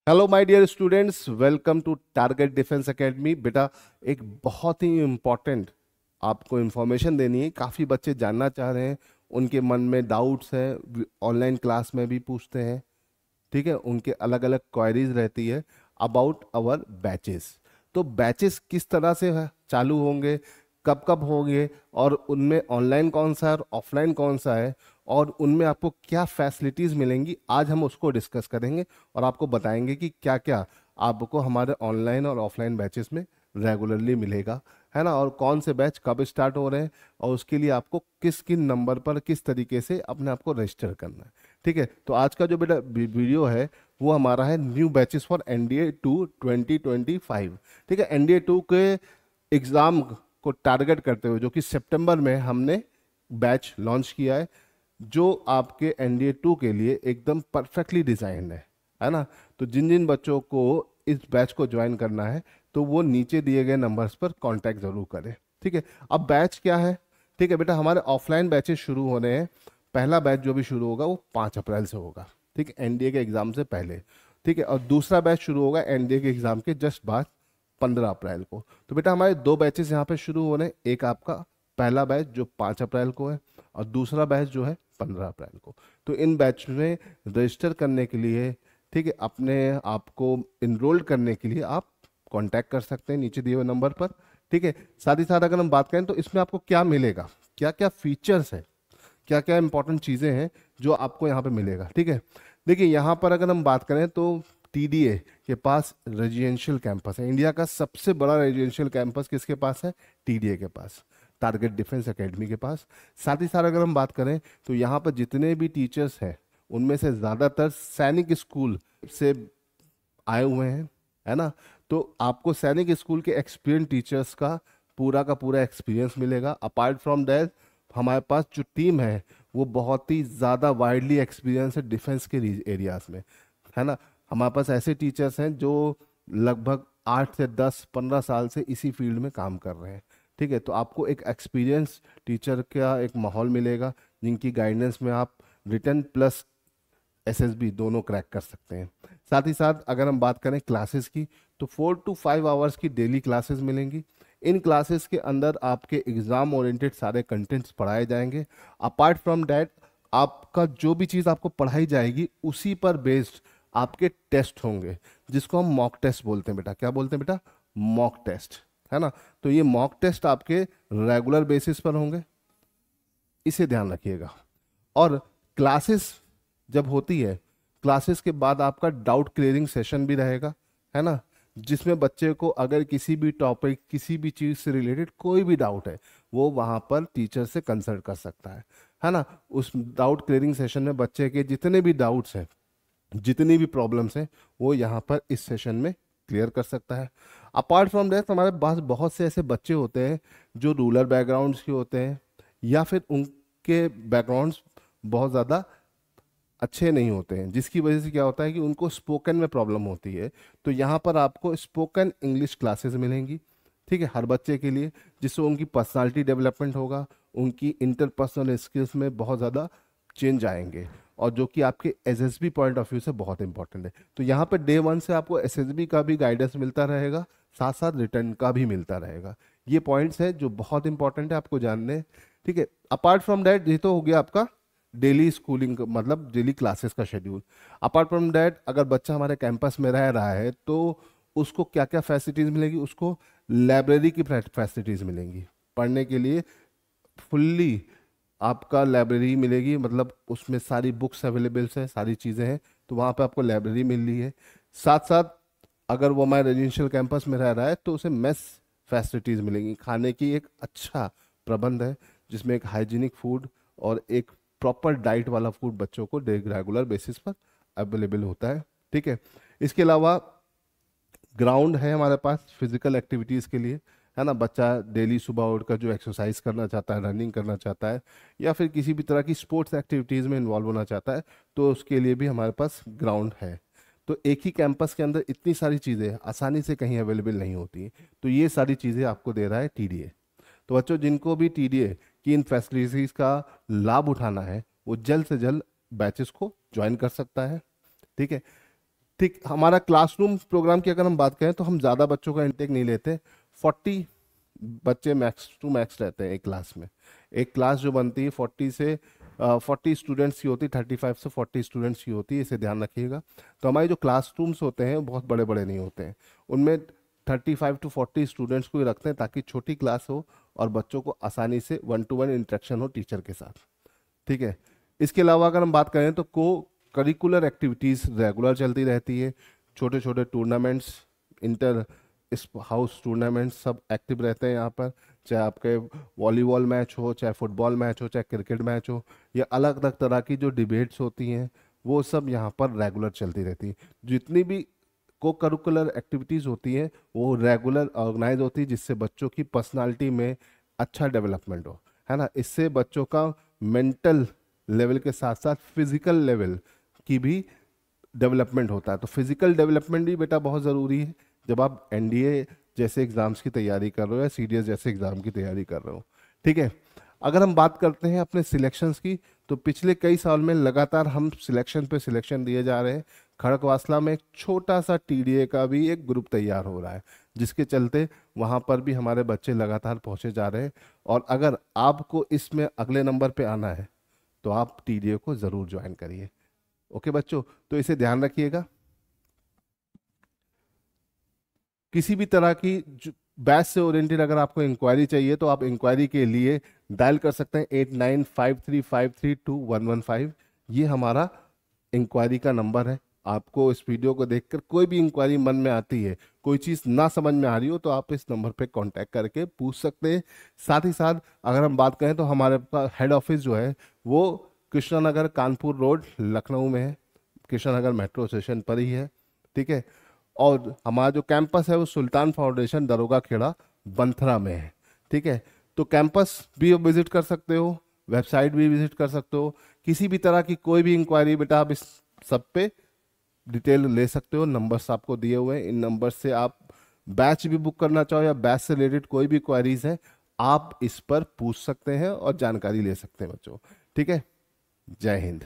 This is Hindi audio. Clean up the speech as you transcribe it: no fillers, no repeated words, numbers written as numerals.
Hello my dear students, welcome to Target Defence Academy. बेटा, एक बहुत ही इम्पॉर्टेंट आपको इन्फॉर्मेशन देनी है। काफ़ी बच्चे जानना चाह रहे हैं, उनके मन में डाउट्स हैं, ऑनलाइन क्लास में भी पूछते हैं। ठीक है, उनके अलग अलग क्वेरीज रहती है अबाउट आवर बैचेस। तो बैचेस किस तरह से चालू होंगे, कब कब होंगे, और उनमें ऑनलाइन कौन सा है और ऑफलाइन कौन सा है, और उनमें आपको क्या फैसिलिटीज मिलेंगी, आज हम उसको डिस्कस करेंगे और आपको बताएंगे कि क्या क्या आपको हमारे ऑनलाइन और ऑफलाइन बैचेस में रेगुलरली मिलेगा, है ना। और कौन से बैच कब स्टार्ट हो रहे हैं और उसके लिए आपको किस किन नंबर पर किस तरीके से अपने आप को रजिस्टर करना है। ठीक है, तो आज का जो बेटा वीडियो है वो हमारा है न्यू बैचेस फॉर एनडीए 2 2025। ठीक है, एनडीए 2 के एग्जाम को टारगेट करते हुए जो कि सितंबर में हमने बैच लॉन्च किया है, जो आपके एनडीए 2 के लिए एकदम परफेक्टली डिजाइंड है ना। तो जिन जिन बच्चों को इस बैच को ज्वाइन करना है तो वो नीचे दिए गए नंबर्स पर कांटेक्ट जरूर करें। ठीक है, अब बैच क्या है। ठीक है बेटा, हमारे ऑफलाइन बैचेस शुरू हो रहे हैं। पहला बैच जो भी शुरू होगा वो 5 अप्रैल से होगा। ठीक है, एनडीए के एग्जाम से पहले। ठीक है, और दूसरा बैच शुरू होगा एनडीए के एग्जाम के जस्ट बाद 15 अप्रैल को। तो बेटा हमारे दो बैचेस यहाँ पे शुरू हो रहे हैं। एक आपका पहला बैच जो 5 अप्रैल को है और दूसरा बैच जो है 15 अप्रैल को। तो इन बैच में रजिस्टर करने के लिए, ठीक है, अपने आप को इनरोल्ड करने के लिए आप कांटेक्ट कर सकते हैं नीचे दिए हुए नंबर पर। ठीक है, साथ ही साथ अगर हम बात करें तो इसमें आपको क्या मिलेगा, क्या क्या फीचर्स है, क्या क्या इंपॉर्टेंट चीज़ें हैं जो आपको यहाँ पे मिलेगा। ठीक है, देखिए यहाँ पर अगर हम बात करें तो टीडीए के पास रेजिडेंशियल कैंपस है। इंडिया का सबसे बड़ा रेजिडेंशियल कैंपस किसके पास है? टीडीए के पास, टारगेट डिफेंस एकेडमी के पास। साथ ही साथ अगर हम बात करें तो यहाँ पर जितने भी टीचर्स हैं उनमें से ज़्यादातर सैनिक स्कूल से आए हुए हैं, है ना। तो आपको सैनिक स्कूल के एक्सपीरियंस टीचर्स का पूरा एक्सपीरियंस मिलेगा। अपार्ट फ्रॉम दैट हमारे पास जो टीम है वो बहुत ही ज़्यादा वाइडली एक्सपीरियंस है डिफेंस के एरियाज में, है ना। हमारे पास ऐसे टीचर्स हैं जो लगभग 8 से 10 15 साल से इसी फील्ड में काम कर रहे हैं। ठीक है, तो आपको एक एक्सपीरियंस टीचर का एक माहौल मिलेगा जिनकी गाइडेंस में आप रिटर्न प्लस एसएसबी दोनों क्रैक कर सकते हैं। साथ ही साथ अगर हम बात करें क्लासेस की तो 4 to 5 आवर्स की डेली क्लासेस मिलेंगी। इन क्लासेस के अंदर आपके एग्जाम ओरिएंटेड सारे कंटेंट्स पढ़ाए जाएंगे। अपार्ट फ्रॉम डैट आपका जो भी चीज़ आपको पढ़ाई जाएगी उसी पर बेस्ड आपके टेस्ट होंगे, जिसको हम मॉक टेस्ट बोलते हैं। बेटा क्या बोलते हैं? बेटा मॉक टेस्ट, है ना। तो ये मॉक टेस्ट आपके रेगुलर बेसिस पर होंगे, इसे ध्यान रखिएगा। और क्लासेस जब होती है, क्लासेस के बाद आपका डाउट क्लियरिंग सेशन भी रहेगा, है ना, जिसमें बच्चे को अगर किसी भी टॉपिक किसी भी चीज़ से रिलेटेड कोई भी डाउट है वो वहाँ पर टीचर से कंसल्ट कर सकता है ना। उस डाउट क्लियरिंग सेशन में बच्चे के जितने भी डाउट्स हैं, जितनी भी प्रॉब्लम्स हैं, वो यहाँ पर इस सेशन में क्लियर कर सकता है। अपार्ट फ्रॉम दैट हमारे पास बहुत से ऐसे बच्चे होते हैं जो रूरल बैकग्राउंड्स के होते हैं या फिर उनके बैकग्राउंड्स बहुत ज़्यादा अच्छे नहीं होते हैं, जिसकी वजह से क्या होता है कि उनको स्पोकन में प्रॉब्लम होती है। तो यहाँ पर आपको स्पोकन इंग्लिश क्लासेस मिलेंगी, ठीक है, हर बच्चे के लिए, जिससे उनकी पर्सनालिटी डेवलपमेंट होगा, उनकी इंटरपर्सनल स्किल्स में बहुत ज़्यादा चेंज आएंगे, और जो कि आपके एसएसबी पॉइंट ऑफ व्यू से बहुत इंपॉर्टेंट है। तो यहाँ पर डे 1 से आपको एसएसबी का भी गाइडेंस मिलता रहेगा, साथ साथ रिटर्न का भी मिलता रहेगा। ये पॉइंट्स है जो बहुत इंपॉर्टेंट है आपको जानने। ठीक है, अपार्ट फ्रॉम दैट ये तो हो गया आपका डेली स्कूलिंग मतलब डेली क्लासेस का शेड्यूल। अपार्ट फ्रॉम दैट अगर बच्चा हमारे कैंपस में रह रहा है तो उसको क्या क्या फैसिलिटीज़ मिलेगी? उसको लाइब्रेरी की फैसिलिटीज़ मिलेंगी पढ़ने के लिए। फुल्ली आपका लाइब्रेरी मिलेगी, मतलब उसमें सारी बुक्स अवेलेबल्स है, सारी चीज़ें हैं, तो वहाँ पे आपको लाइब्रेरी मिल रही है। साथ साथ अगर वो हमारे रेजिडेंशियल कैंपस में रह रहा है तो उसे मेस फैसिलिटीज़ मिलेंगी, खाने की एक अच्छा प्रबंध है जिसमें एक हाइजीनिक फूड और एक प्रॉपर डाइट वाला फूड बच्चों को रेगुलर बेसिस पर अवेलेबल होता है। ठीक है, इसके अलावा ग्राउंड है हमारे पास फिजिकल एक्टिविटीज़ के लिए, है ना। बच्चा डेली सुबह उठकर जो एक्सरसाइज करना चाहता है, रनिंग करना चाहता है, या फिर किसी भी तरह की स्पोर्ट्स एक्टिविटीज़ में इन्वॉल्व होना चाहता है, तो उसके लिए भी हमारे पास ग्राउंड है। तो एक ही कैंपस के अंदर इतनी सारी चीज़ें आसानी से कहीं अवेलेबल नहीं होती, तो ये सारी चीज़ें आपको दे रहा है टीडीए। तो बच्चों जिनको भी टीडीए की इन फैसिलिटीज़ का लाभ उठाना है वो जल्द से जल्द बैचेस को ज्वाइन कर सकता है। ठीक है, ठीक, हमारा क्लासरूम प्रोग्राम की अगर हम बात करें तो हम ज़्यादा बच्चों का इंटेक नहीं लेते। 40 बच्चे मैक्स टू मैक्स रहते हैं एक क्लास में। एक क्लास जो बनती है 40 स्टूडेंट्स की होती है, 35 से 40 स्टूडेंट्स की होती है, इसे ध्यान रखिएगा। तो हमारे जो क्लासरूम्स होते हैं वो बहुत बड़े बड़े नहीं होते हैं, उनमें 35 to 40 स्टूडेंट्स को ही रखते हैं ताकि छोटी क्लास हो और बच्चों को आसानी से 1-to-1 इंटरेक्शन हो टीचर के साथ। ठीक है। इसके अलावा अगर हम बात करें तो को करिकुलर एक्टिविटीज़ रेगुलर चलती रहती है। छोटे छोटे टूर्नामेंट्स, इंटर इस हाउस टूर्नामेंट सब एक्टिव रहते हैं यहाँ पर। चाहे आपके वॉलीबॉल मैच हो, चाहे फुटबॉल मैच हो, चाहे क्रिकेट मैच हो, या अलग अलग तरह की जो डिबेट्स होती हैं वो सब यहाँ पर रेगुलर चलती रहती है। जितनी भी को करिकुलर एक्टिविटीज़ होती हैं वो रेगुलर ऑर्गेनाइज होती है, जिससे बच्चों की पर्सनालिटी में अच्छा डेवलपमेंट हो, है ना। इससे बच्चों का मेंटल लेवल के साथ साथ फिजिकल लेवल की भी डेवलपमेंट होता है। तो फिजिकल डेवलपमेंट भी बेटा बहुत ज़रूरी है जब आप एनडीए जैसे एग्ज़ाम्स की तैयारी कर रहे हो या सीडीएस जैसे एग्ज़ाम की तैयारी कर रहे हो। ठीक है। अगर हम बात करते हैं अपने सिलेक्शंस की, तो पिछले कई साल में लगातार हम सिलेक्शन पे सिलेक्शन दिए जा रहे हैं। खड़कवासला में एक छोटा सा टीडीए का भी एक ग्रुप तैयार हो रहा है, जिसके चलते वहाँ पर भी हमारे बच्चे लगातार पहुँचे जा रहे हैं। और अगर आपको इसमें अगले नंबर पे आना है तो आप टीडीए को ज़रूर ज्वाइन करिए। ओके बच्चों, तो इसे ध्यान रखिएगा। किसी भी तरह की बैच से ओरिएंटेड अगर आपको इंक्वायरी चाहिए तो आप इंक्वायरी के लिए डायल कर सकते हैं 8953532115। ये हमारा इंक्वायरी का नंबर है। आपको इस वीडियो को देखकर कोई भी इंक्वायरी मन में आती है, कोई चीज़ ना समझ में आ रही हो, तो आप इस नंबर पे कांटेक्ट करके पूछ सकते हैं। साथ ही साथ अगर हम बात करें तो हमारे पास हेड ऑफिस जो है वो कृष्णानगर कानपुर रोड लखनऊ में है, कृष्णानगर मेट्रो स्टेशन पर ही है। ठीक है। और हमारा जो कैंपस है वो सुल्तान फाउंडेशन दरोगा खेड़ा बंथरा में है। ठीक है। तो कैंपस भी विजिट कर सकते हो, वेबसाइट भी विजिट कर सकते हो। किसी भी तरह की कोई भी इंक्वायरी बेटा आप इस सब पे डिटेल ले सकते हो। नंबर्स आपको दिए हुए हैं, इन नंबर से आप बैच भी बुक करना चाहो या बैच से रिलेटेड कोई भी क्वारीज है आप इस पर पूछ सकते हैं और जानकारी ले सकते हैं बच्चों। ठीक है। जय हिंद।